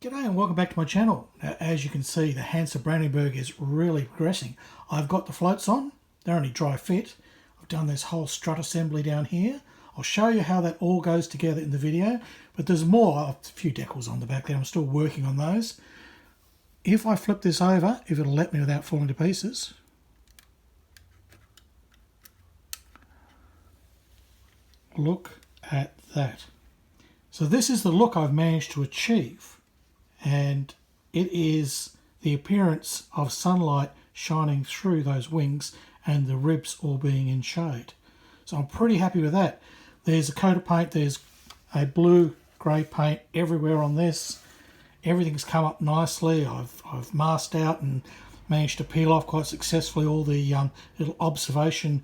G'day and welcome back to my channel. Now, as you can see, the Hansa-Brandenburg is really progressing. I've got the floats on, they're only dry fit. I've done this whole strut assembly down here. I'll show you how that all goes together in the video, but there's more, a few decals on the back there, I'm still working on those. If I flip this over, if it'll let me without falling to pieces. Look at that. So this is the look I've managed to achieve. And it is the appearance of sunlight shining through those wings and the ribs all being in shade. So I'm pretty happy with that. There's a coat of paint, there's a blue grey paint everywhere on this. Everything's come up nicely. I've masked out and managed to peel off quite successfully all the little observation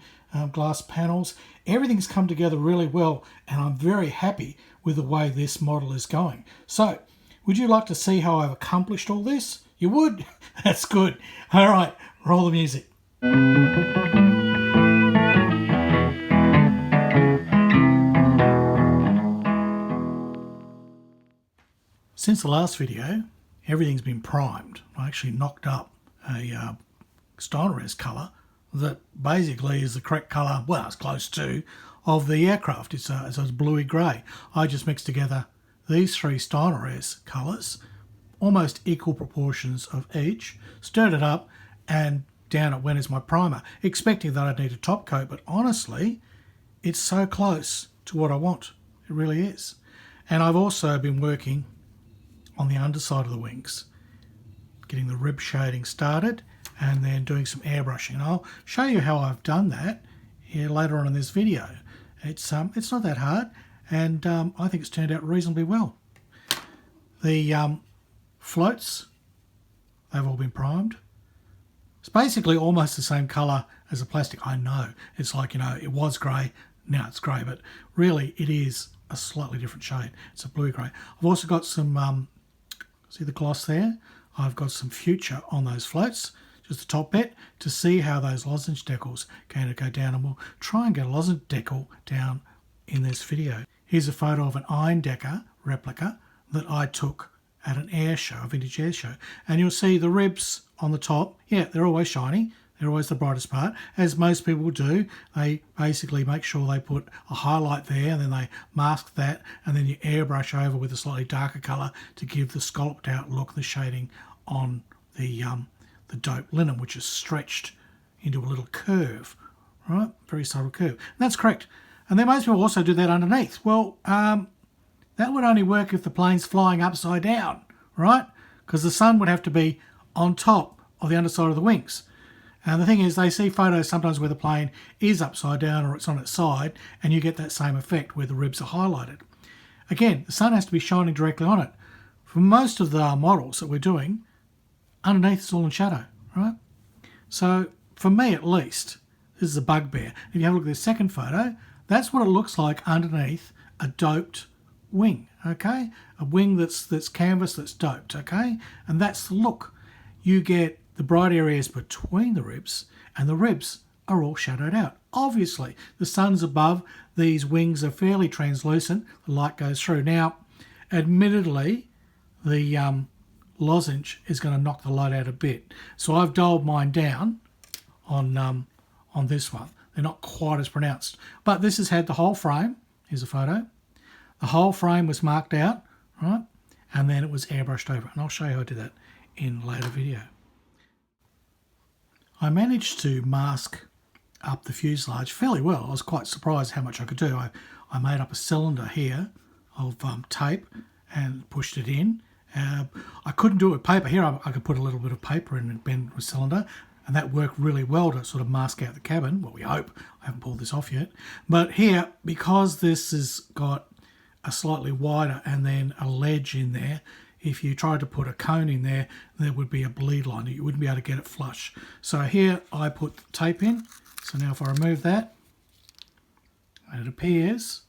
glass panels. Everything's come together really well, and I'm very happy with the way this model is going. So would you like to see how I've accomplished all this? You would? That's good. All right, roll the music. Since the last video, everything's been primed. I actually knocked up a Steiner's colour that basically is the correct colour, well, it's close to, of the aircraft. It's a bluey grey. I just mixed together these three Steiner's colours, almost equal proportions of each, stirred it up, and down it went as my primer, expecting that I'd need a top coat, but honestly, it's so close to what I want. It really is. And I've also been working on the underside of the wings, getting the rib shading started, and then doing some airbrushing. And I'll show you how I've done that here later on in this video. It's not that hard. And I think it's turned out reasonably well. The floats, they've all been primed. It's basically almost the same colour as the plastic. I know, it's like, you know, it was grey, now it's grey, but really it is a slightly different shade. It's a bluey grey. I've also got some, see the gloss there? I've got some future on those floats, just the top bit, to see how those lozenge decals are going to go down, and we'll try and get a lozenge decal down in this video. Here's a photo of an Eindecker replica that I took at an air show, a vintage air show. And you'll see the ribs on the top. Yeah, they're always shiny. They're always the brightest part, as most people do. They basically make sure they put a highlight there, and then they mask that, and then you airbrush over with a slightly darker colour to give the scalloped out look, the shading on the dope linen, which is stretched into a little curve, right? Very subtle curve. And that's correct. And then most people also do that underneath. Well, that would only work if the plane's flying upside down, right? Because the sun would have to be on top of the underside of the wings. And the thing is, they see photos sometimes where the plane is upside down or it's on its side, and you get that same effect where the ribs are highlighted. Again, the sun has to be shining directly on it. For most of the models that we're doing, underneath it's all in shadow, right? So for me at least, this is a bugbear. If you have a look at this second photo, that's what it looks like underneath a doped wing, okay? A wing that's canvas that's doped, okay? And that's the look. You get the bright areas between the ribs, and the ribs are all shadowed out. Obviously, the sun's above, these wings are fairly translucent, the light goes through. Now, admittedly, the lozenge is going to knock the light out a bit. So I've dulled mine down on this one. They're not quite as pronounced. But this has had the whole frame. Here's a photo. The whole frame was marked out, right? And then it was airbrushed over. And I'll show you how I did that in a later video. I managed to mask up the fuselage fairly well. I was quite surprised how much I could do. I made up a cylinder here of tape and pushed it in. I couldn't do it with paper. Here I could put a little bit of paper in and bend a cylinder. And that worked really well to sort of mask out the cabin. Well, we hope. I haven't pulled this off yet. But here, because this has got a slightly wider and then a ledge in there, if you tried to put a cone in there, there would be a bleed line. You wouldn't be able to get it flush. So here I put the tape in. So now if I remove that, and it appears,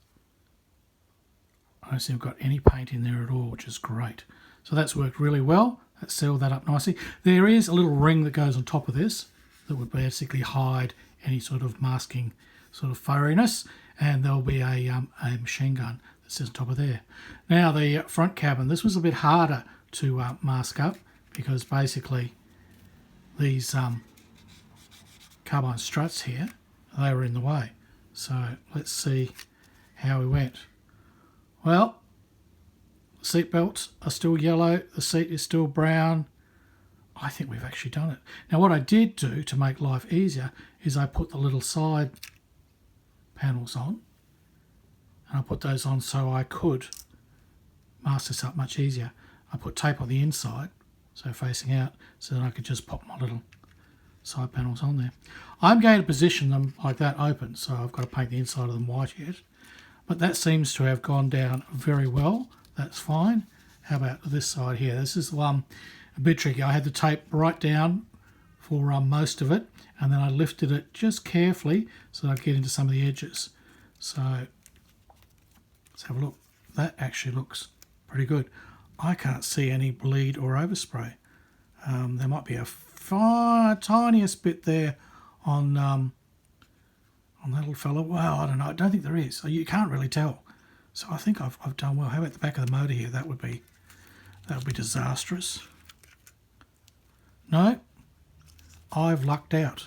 I don't see I've got any paint in there at all, which is great. So that's worked really well. That sealed that up nicely. There is a little ring that goes on top of this that would basically hide any sort of masking sort of furriness, and there'll be a machine gun This is on top of there. Now the front cabin, this was a bit harder to mask up because basically these carbine struts here, they were in the way. So let's see how we went. Well, the seat belts are still yellow, the seat is still brown. I think we've actually done it. Now what I did do to make life easier is I put the little side panels on, and I put those on so I could mask this up much easier. I put tape on the inside, so facing out, so that I could just pop my little side panels on there. I'm going to position them like that open, so I've got to paint the inside of them white yet. But that seems to have gone down very well. That's fine. How about this side here? This is a bit tricky. I had the tape right down for most of it, and then I lifted it just carefully so that I get into some of the edges. So let's have a look. That actually looks pretty good. I can't see any bleed or overspray. There might be a tiniest bit there on that little fella. Well, I don't know. I don't think there is. You can't really tell. So I think I've done well. How about the back of the motor here? That would be disastrous. No, I've lucked out.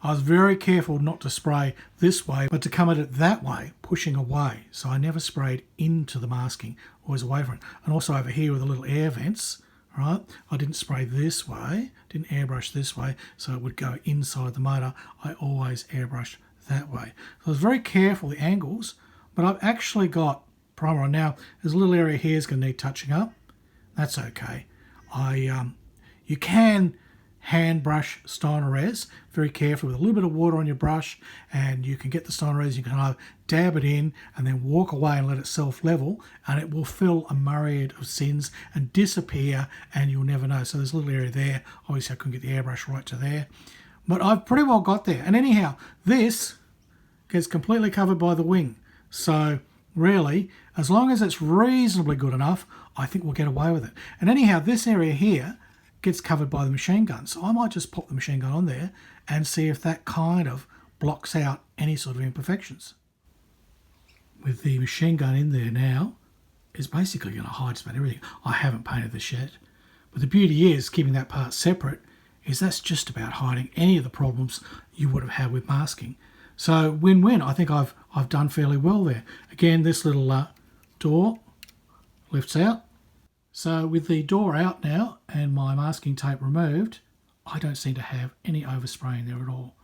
I was very careful not to spray this way, but to come at it that way, pushing away. So I never sprayed into the masking, always away from it. And also over here with the little air vents, right? I didn't spray this way, didn't airbrush this way, so it would go inside the motor. I always airbrushed that way. So I was very careful with the angles, but I've actually got primer on now. There's a little area here is going to need touching up. That's okay. You can hand brush Steinerese very carefully with a little bit of water on your brush, and you can get the Steinerese, you can kind of dab it in and then walk away and let it self-level, and it will fill a myriad of sins and disappear, and you'll never know. So there's a little area there. Obviously I couldn't get the airbrush right to there, but I've pretty well got there. And anyhow, this gets completely covered by the wing. So really, as long as it's reasonably good enough, I think we'll get away with it. And anyhow, this area here gets covered by the machine gun. So I might just pop the machine gun on there and see if that kind of blocks out any sort of imperfections. With the machine gun in there now, is basically going to hide just about everything. I haven't painted this yet. But the beauty is, keeping that part separate, is that's just about hiding any of the problems you would have had with masking. So win-win. I think I've done fairly well there. Again, this little door lifts out. So with the door out now and my masking tape removed, I don't seem to have any overspraying there at all.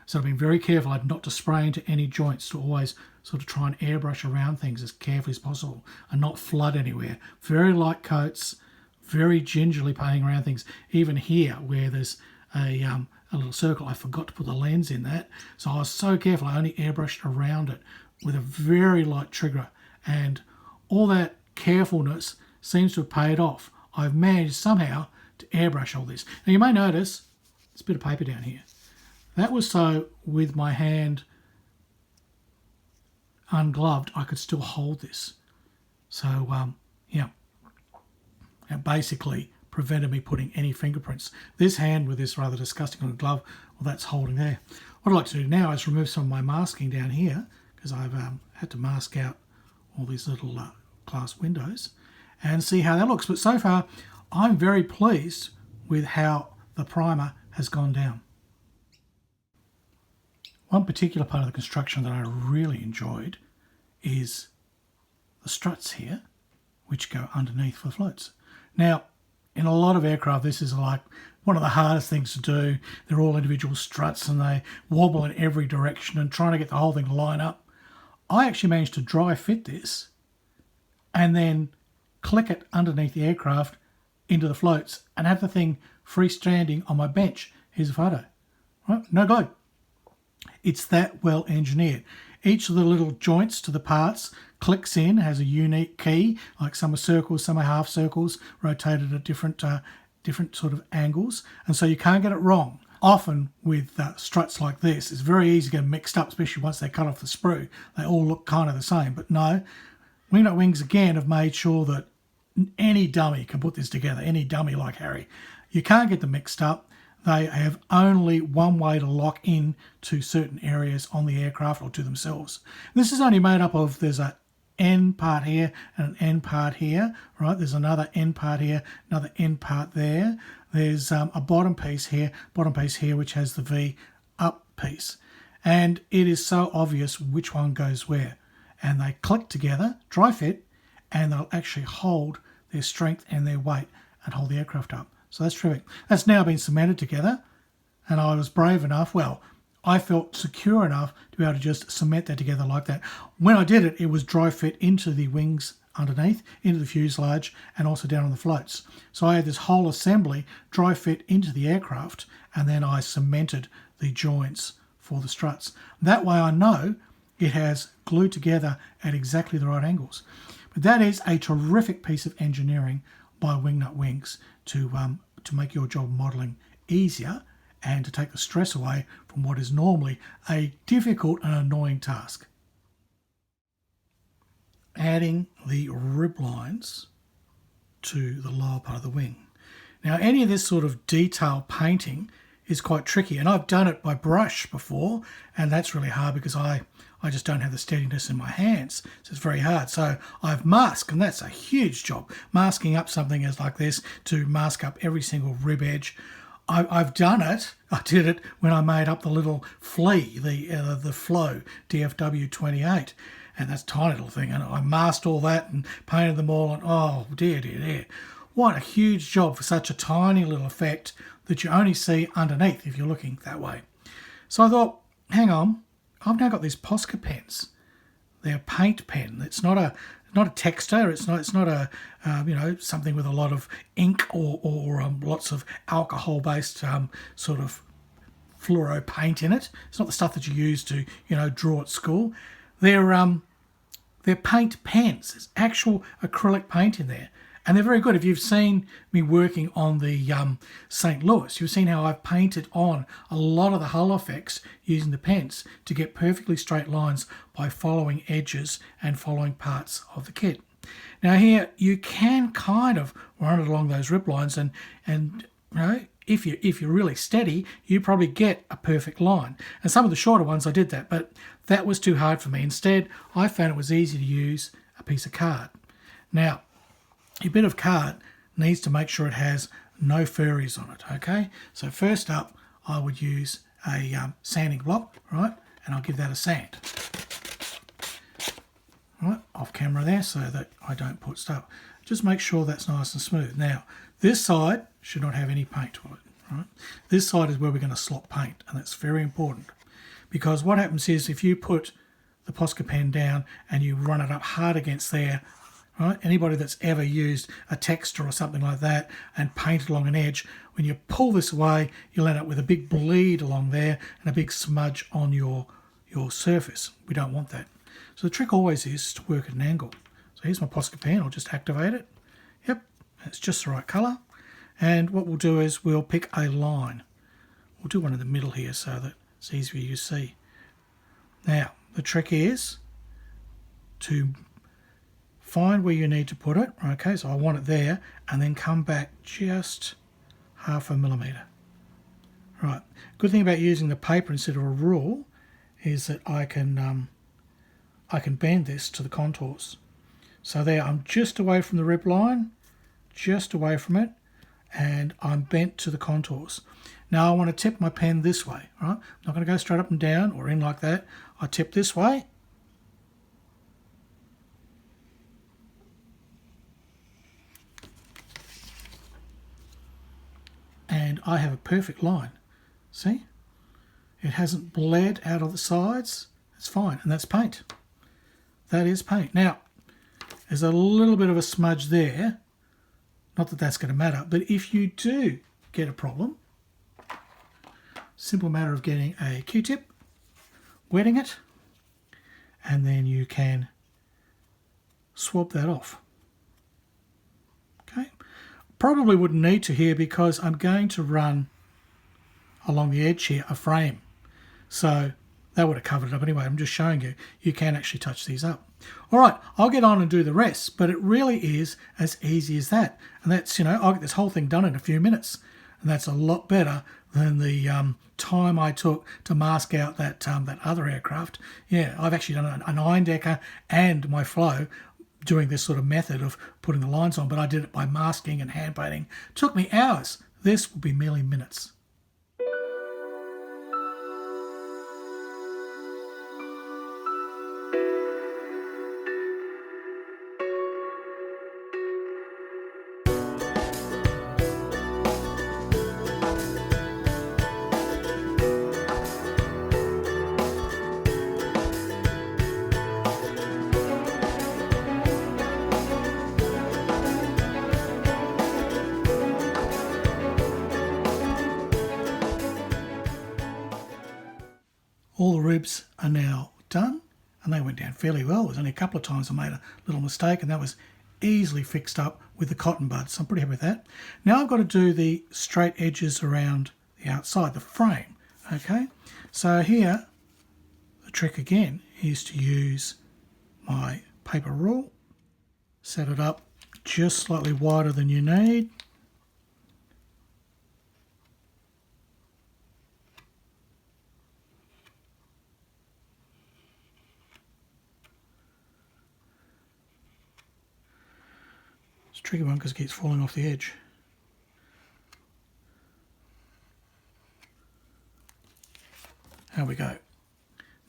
So I've been very careful not to spray into any joints, to always sort of try and airbrush around things as carefully as possible and not flood anywhere. Very light coats, very gingerly painting around things. Even here where there's a little circle, I forgot to put the lens in that. So I was so careful, I only airbrushed around it with a very light trigger. And all that carefulness seems to have paid off. I've managed somehow to airbrush all this. Now you may notice there's a bit of paper down here. That was so with my hand ungloved I could still hold this. So yeah, it basically prevented me putting any fingerprints. This hand with this rather disgusting looking glove, well, that's holding there. What I'd like to do now is remove some of my masking down here, because I've had to mask out all these little glass windows, and see how that looks. But so far, I'm very pleased with how the primer has gone down. One particular part of the construction that I really enjoyed is the struts here, which go underneath for floats. Now, in a lot of aircraft, this is like one of the hardest things to do. They're all individual struts and they wobble in every direction and trying to get the whole thing to line up. I actually managed to dry fit this and then click it underneath the aircraft into the floats and have the thing freestanding on my bench. Here's a photo. Right? No glue. It's that well engineered. Each of the little joints to the parts clicks in, has a unique key, like some are circles, some are half circles, rotated at different sort of angles, and so you can't get it wrong. Often with struts like this, it's very easy to get them mixed up, especially once they cut off the sprue. They all look kind of the same, but no. Wingnut Wings again have made sure that any dummy can put this together, any dummy like Harry. You can't get them mixed up. They have only one way to lock in to certain areas on the aircraft or to themselves. This is only made up of, there's a end part here and an end part here, right? There's another end part here, another end part there. There's a bottom piece here, which has the V up piece. And it is so obvious which one goes where. And they click together, dry fit, and they'll actually hold their strength and their weight and hold the aircraft up. So that's terrific. That's now been cemented together, and I was brave enough, well, I felt secure enough to be able to just cement that together like that. When I did it, it was dry fit into the wings underneath, into the fuselage, and also down on the floats. So I had this whole assembly dry fit into the aircraft, and then I cemented the joints for the struts. That way I know it has glued together at exactly the right angles. But that is a terrific piece of engineering by Wingnut Wings to make your job modelling easier and to take the stress away from what is normally a difficult and annoying task. Adding the rib lines to the lower part of the wing. Now, any of this sort of detail painting is quite tricky, and I've done it by brush before, and that's really hard because I just don't have the steadiness in my hands, so it's very hard. So I've masked, and that's a huge job, masking up something as like this to mask up every single rib edge. I've done it. I did it when I made up the little flea, the Flow W.12, and that's a tiny little thing. And I masked all that and painted them all, and oh dear, dear, dear. What a huge job for such a tiny little effect that you only see underneath if you're looking that way. So I thought, hang on, I've now got these Posca pens. They're a paint pen. It's not a texture. It's not a something with a lot of ink or lots of alcohol-based sort of fluoro paint in it. It's not the stuff that you use to draw at school. They're paint pens. There's actual acrylic paint in there. And they're very good. If you've seen me working on the St. Louis, you've seen how I've painted on a lot of the hull effects using the pens to get perfectly straight lines by following edges and following parts of the kit. Now here, you can kind of run it along those rib lines and if you're really steady, you probably get a perfect line. And some of the shorter ones I did that, but that was too hard for me. Instead, I found it was easy to use a piece of card. Now, your bit of card needs to make sure it has no furries on it, okay? So first up, I would use a sanding block, right? And I'll give that a sand. Right, off camera there so that I don't put stuff. Just make sure that's nice and smooth. Now, this side should not have any paint on it, right? This side is where we're going to slop paint, and that's very important. Because what happens is if you put the Posca pen down and you run it up hard against there, right? Anybody that's ever used a texture or something like that and painted along an edge, when you pull this away, you'll end up with a big bleed along there and a big smudge on your surface. We don't want that. So the trick always is to work at an angle. So here's my Posca pen. I'll just activate it. Yep, it's just the right colour. And what we'll do is we'll pick a line. We'll do one in the middle here so that it's easier for you to see. Now, the trick is to find where you need to put it. Okay, so I want it there, and then come back just 0.5 millimetre. Right, good thing about using the paper instead of a rule is that I can bend this to the contours. So there, I'm just away from the rib line, just away from it, and I'm bent to the contours. Now I want to tip my pen this way, right? I'm not going to go straight up and down or in like that. I tip this way. And I have a perfect line. See? It hasn't bled out of the sides. It's fine, and that's paint. That is paint. Now, there's a little bit of a smudge there. Not that that's going to matter, but if you do get a problem, simple matter of getting a Q-tip, wetting it, and then you can swab that off. Okay. Probably wouldn't need to here because I'm going to run along the edge here a frame. So that would have covered it up anyway. I'm just showing you, you can actually touch these up. All right, I'll get on and do the rest, but it really is as easy as that. And that's, I'll get this whole thing done in a few minutes. and that's a lot better than the time I took to mask out that other aircraft. Yeah, I've actually done an iron decker and my flow doing this sort of method of putting the lines on, but I did it by masking and hand painting. It took me hours. This will be merely minutes. All the ribs are now done, and they went down fairly well. There's only a couple of times I made a little mistake, and that was easily fixed up with the cotton buds. So I'm pretty happy with that. Now I've got to do the straight edges around the outside, the frame. Okay, so here the trick again is to use my paper rule, set it up just slightly wider than you need. It's a tricky one because it keeps falling off the edge. There we go.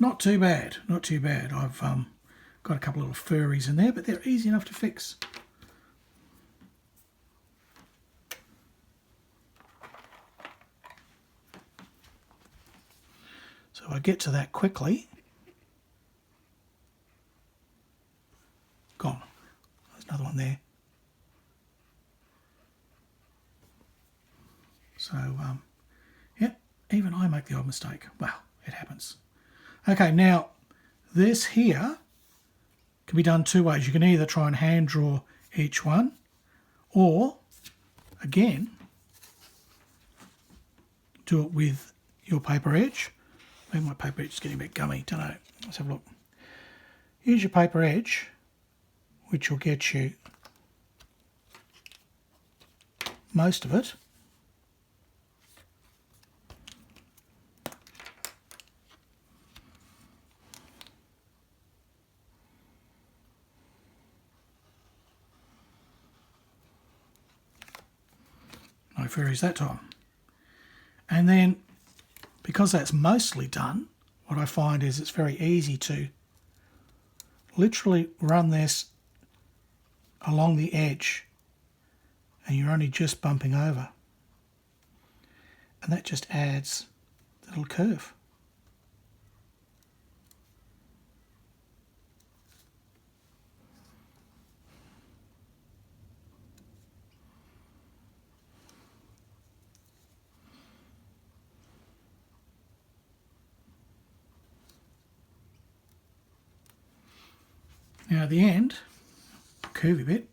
Not too bad, not too bad. I've got a couple of little furries in there, but they're easy enough to fix. So I get to that quickly. Gone. There's another one there. So, yeah, even I make the odd mistake. Well, it happens. Okay, now this here can be done two ways. You can either try and hand draw each one, or again, do it with your paper edge. Maybe my paper edge is getting a bit gummy, don't know. Let's have a look. Use your paper edge, which will get you most of it. No fairies that time. And then, because that's mostly done, what I find is it's very easy to literally run this along the edge, and you're only just bumping over. And that just adds the little curve. Now at the end, curvy bit,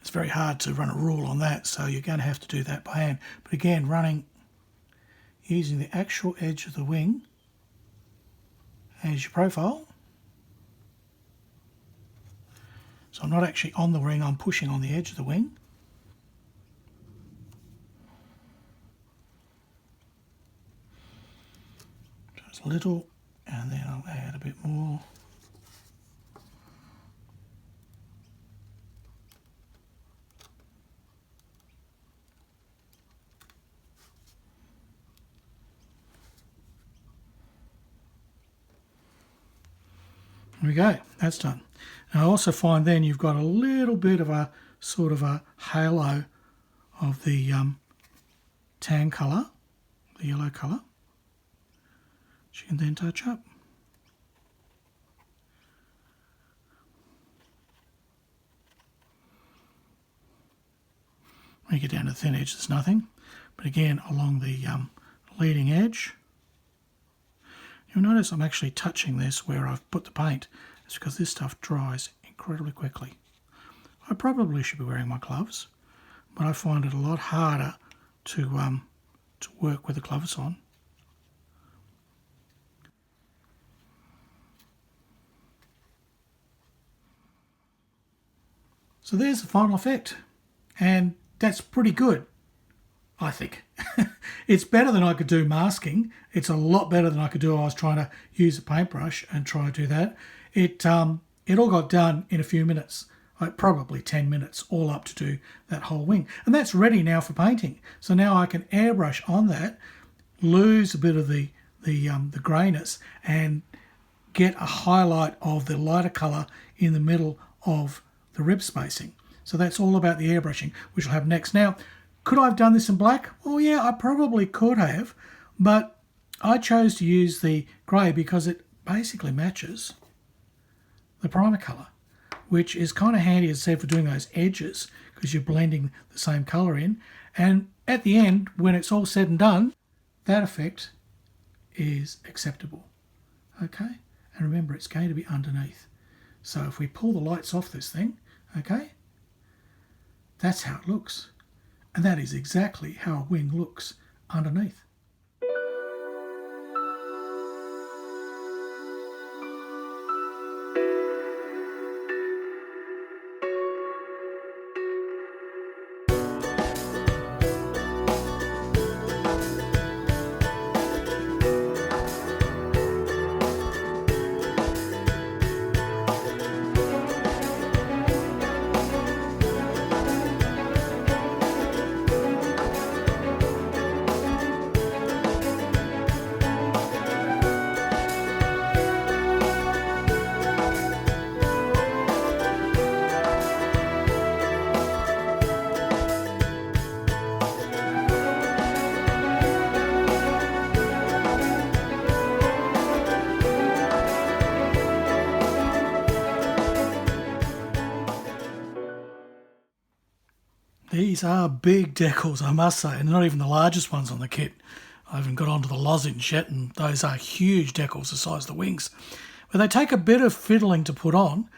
it's very hard to run a rule on that, so you're going to have to do that by hand. But again, using the actual edge of the wing as your profile. So I'm not actually on the wing, I'm pushing on the edge of the wing. Just a little, and then I'll add a bit more. There we go, that's done. And I also find then you've got a little bit of a sort of a halo of the tan colour, the yellow colour, which you can then touch up. When you get down to the thin edge, there's nothing. But again, along the leading edge, you'll notice I'm actually touching this where I've put the paint. It's because this stuff dries incredibly quickly. I probably should be wearing my gloves, but I find it a lot harder to work with the gloves on. So there's the final effect, and that's pretty good I think. It's better than I could do masking. It's a lot better than I could do. I was trying to use a paintbrush and try to do that. It all got done in a few minutes, like probably 10 minutes, all up to do that whole wing. And that's ready now for painting. So now I can airbrush on that, lose a bit of the greyness, and get a highlight of the lighter colour in the middle of the rib spacing. So that's all about the airbrushing, which will happen next. Now, could I have done this in black? Well, yeah, I probably could have, but I chose to use the grey because it basically matches the primer colour, which is kind of handy, as I said, for doing those edges because you're blending the same colour in. And at the end, when it's all said and done, that effect is acceptable. Okay? And remember, it's going to be underneath. So if we pull the lights off this thing, okay, that's how it looks. And that is exactly how a wing looks underneath. These are big decals, I must say, and not even the largest ones on the kit. I haven't got onto the lozenge yet, and those are huge decals the size of the wings. But they take a bit of fiddling to put on.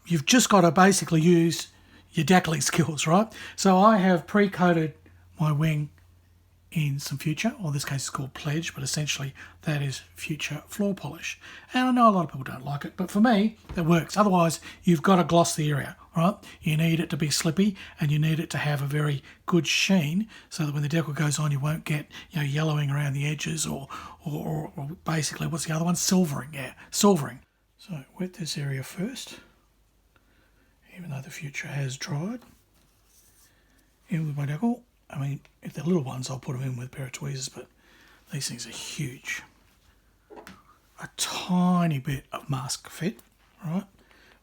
You've just got to basically use your decaling skills, right? So I have pre-coated my wing in some Future, or in this case it's called Pledge, but essentially that is Future floor polish. And I know a lot of people don't like it, but for me, it works. Otherwise, you've got to gloss the area, right? You need it to be slippy, and you need it to have a very good sheen, so that when the decal goes on, you won't get, you know, yellowing around the edges, or basically, what's the other one? Silvering, yeah, silvering. So wet this area first, even though the Future has dried. In with my decal. I mean, if they're little ones, I'll put them in with a pair of tweezers, but these things are huge. A tiny bit of mask fit, right?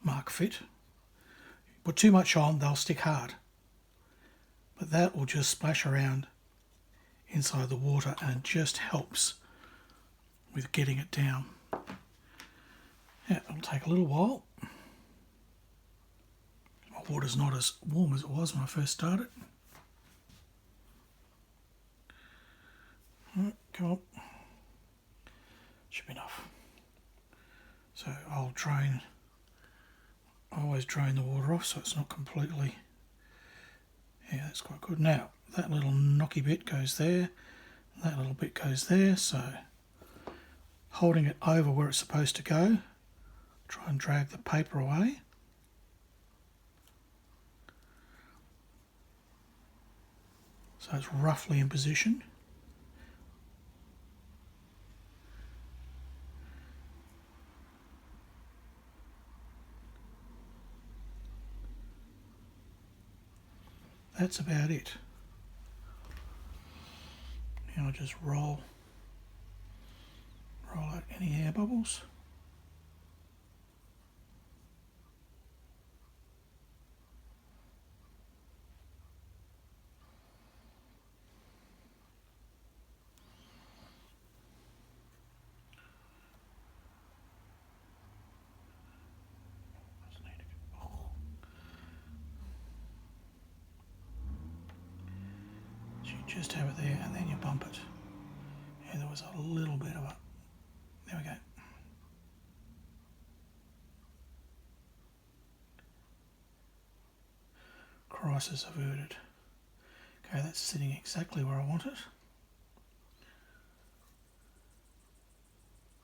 Mark fit. Put too much on, they'll stick hard. But that will just splash around inside the water and just helps with getting it down. Yeah, it'll take a little while. My water's not as warm as it was when I first started. Come on. Should be enough. So I'll drain, I always drain the water off so it's not completely, yeah, that's quite good. Now, that little knocky bit goes there, that little bit goes there, so holding it over where it's supposed to go, try and drag the paper away. So it's roughly in position. That's about it. Now I'll just roll out any air bubbles. Just have it there, and then you bump it. Yeah, there was a little bit of it. There we go. Crisis averted. Okay, that's sitting exactly where I want it.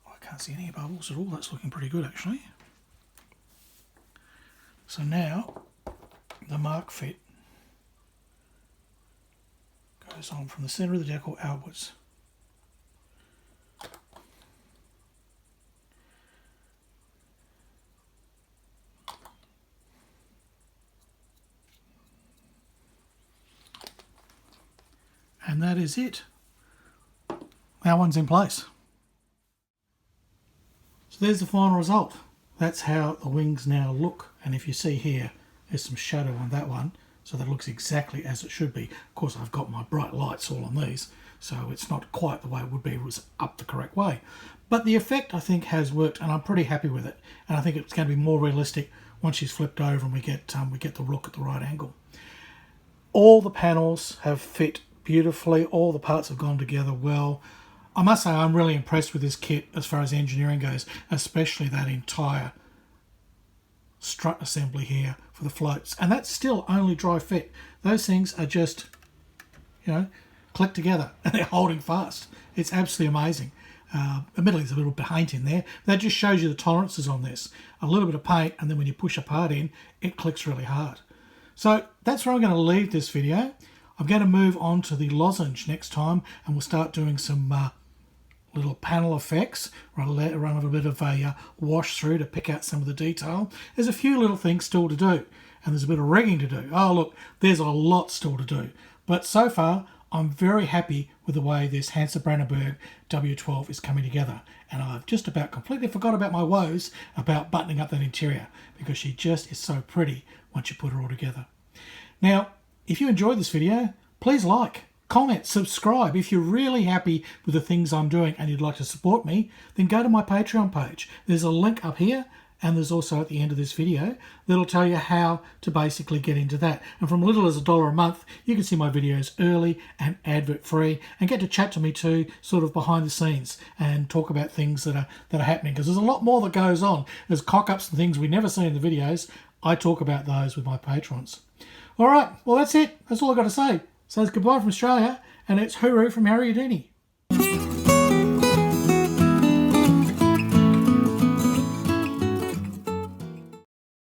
Oh, I can't see any bubbles at all. That's looking pretty good, actually. So now, the mark fit Goes on from the centre of the decal outwards. And that is it. That one's in place. So there's the final result. That's how the wings now look. And if you see here, there's some shadow on that one, so that looks exactly as it should be. Of course, I've got my bright lights all on these, so it's not quite the way it would be if it was up the correct way. But the effect, I think, has worked, and I'm pretty happy with it. And I think it's going to be more realistic once she's flipped over and we get the look at the right angle. All the panels have fit beautifully. All the parts have gone together well. I must say I'm really impressed with this kit as far as engineering goes, especially that entire strut assembly here for the floats. And that's still only dry fit. Those things are just, you know, click together and they're holding fast. It's absolutely amazing. Admittedly, there's a little bit of paint in there. That just shows you the tolerances on this. A little bit of paint, and then when you push a part in, it clicks really hard. So that's where I'm going to leave this video. I'm going to move on to the lozenge next time, and we'll start doing some little panel effects. Run a little bit of a wash through to pick out some of the detail. There's a few little things still to do, and there's a bit of rigging to do. Oh look, there's a lot still to do. But so far, I'm very happy with the way this Hansa-Brandenburg W12 is coming together. And I've just about completely forgot about my woes about buttoning up that interior, because she just is so pretty once you put her all together. Now, if you enjoyed this video, please like, comment, subscribe. If you're really happy with the things I'm doing and you'd like to support me, then go to my Patreon page. There's a link up here, and there's also at the end of this video that'll tell you how to basically get into that. And from little as $1 a month, you can see my videos early and advert free, and get to chat to me too, sort of behind the scenes, and talk about things that are happening, because there's a lot more that goes on. There's cock-ups and things we never see in the videos. I talk about those with my patrons. All right, well, that's it. That's all I've got to say. So it's goodbye from Australia, and it's hooroo from Harry Houdini.